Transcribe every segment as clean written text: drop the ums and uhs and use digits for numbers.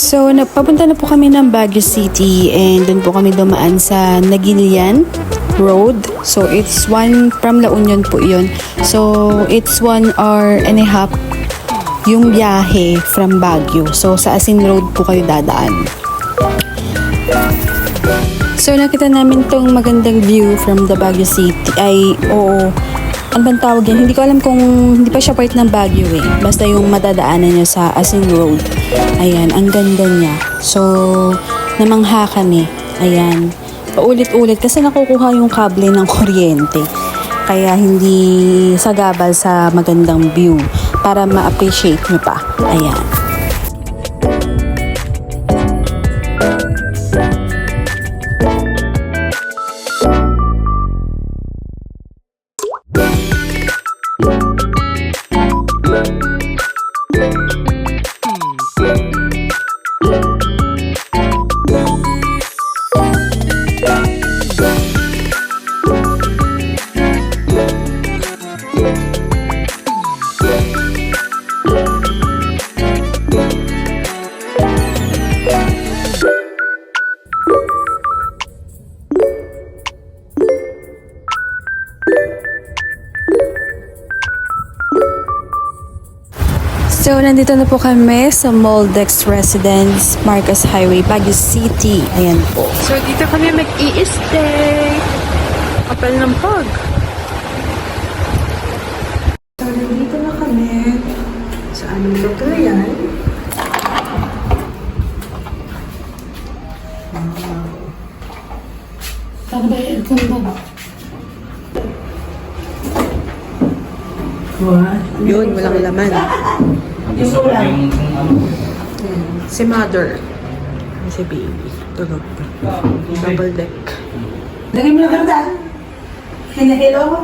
So, papunta na po kami ng Baguio City and doon po kami dumaan sa Nagilian Road. So, it's from La Union po yun. So, it's 1 hour and a half yung biyahe from Baguio. So, sa Asin Road po kayo dadaan. So, nakita namin tong magandang view from the Baguio City. Ano bang tawag yan? Hindi ko alam kung hindi pa siya part ng Baguio eh. Basta yung madadaanan niya sa Asin Road. Ayan, ang ganda niya. So, namangha kami. Ayan. Paulit-ulit kasi nakukuha yung kable ng kuryente. Kaya hindi sagabal sa magandang view para ma-appreciate nyo pa. Ayan. So, nandito na po kami sa Moldex Residence, Marcos Highway, Baguio City. Ayan po. So, dito kami mag-i-stay. Kapal ng pag. So, nandito na kami sa aming lugayan. Yun, walang laman. Si mother. Si baby. Tulog pa. Double deck. Lagay mo na ganda. Hinahilo ko.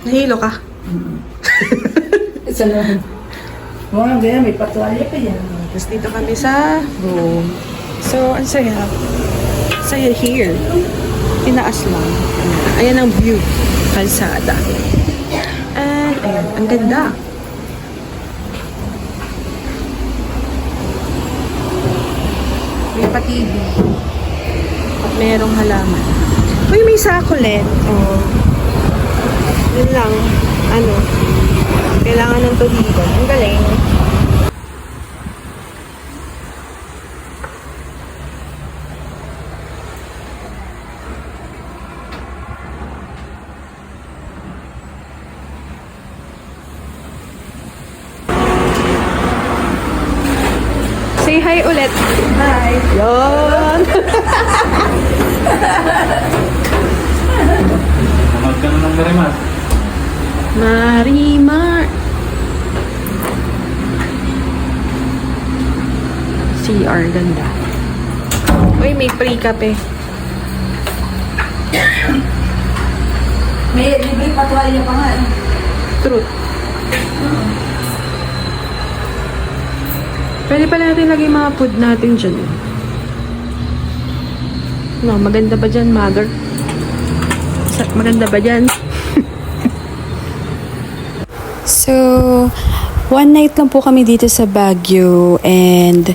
Nahilo ka? Isa lang. Mga ganyan, may patuwalya pa yan. Tapos dito kami sa room. So, ang saya. Saya here. Tinaas lang. Ayan ang view. Kalsada. And, ayan. Ang ganda. May pa-TV. At merong halaman. Uy, may succulent. Oh. Yun lang. Ano. Kailangan ng tuligan. Ang galing. Say hi ulit. Hi. Yon. Mamad ka na ng Marimar. Marimar. CR, ganda. Uy, may free kape. May libre patuwalya pa nga. Truth. Pwede pala natin lagay mga food natin dyan. No, maganda ba dyan, mother? Maganda ba dyan? So, one night lang po kami dito sa Baguio and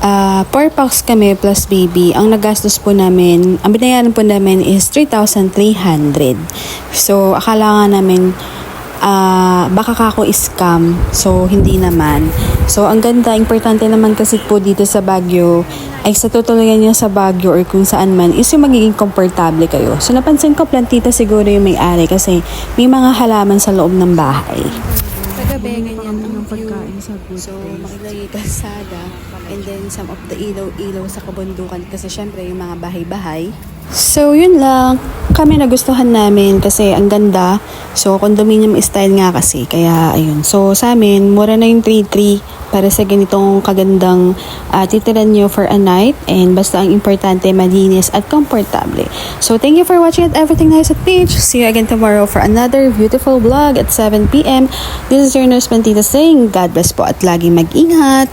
4 packs kami plus baby. Ang nagastos po namin, ang binayaran po namin is 3,300. So, akala nga namin baka kako scam. So, hindi naman. So, ang ganda, importante naman kasi po dito sa Baguio ay sa tutuluyan nyo sa Baguio or kung saan man is yung magiging komportable kayo. So, napansin ko plantita siguro yung may-ari kasi may mga halaman sa loob ng bahay. Sa gabi, ganyan ang pagkain sa buti. So, makilagay kalsada. And then some of the ilaw-ilaw sa kabundukan kasi syempre yung mga bahay-bahay. So yun lang, kami nagustuhan namin kasi ang ganda. So condominium style nga kasi, kaya ayun. So sa amin, mura na yung 3-3 para sa ganitong kagandang titiran nyo for a night. And basta ang importante, malinis at komportable. So thank you for watching at Everything Nice at Beach. See you again tomorrow for another beautiful vlog at 7 p.m. This is your nurse Mantita saying God bless po at laging mag-ingat.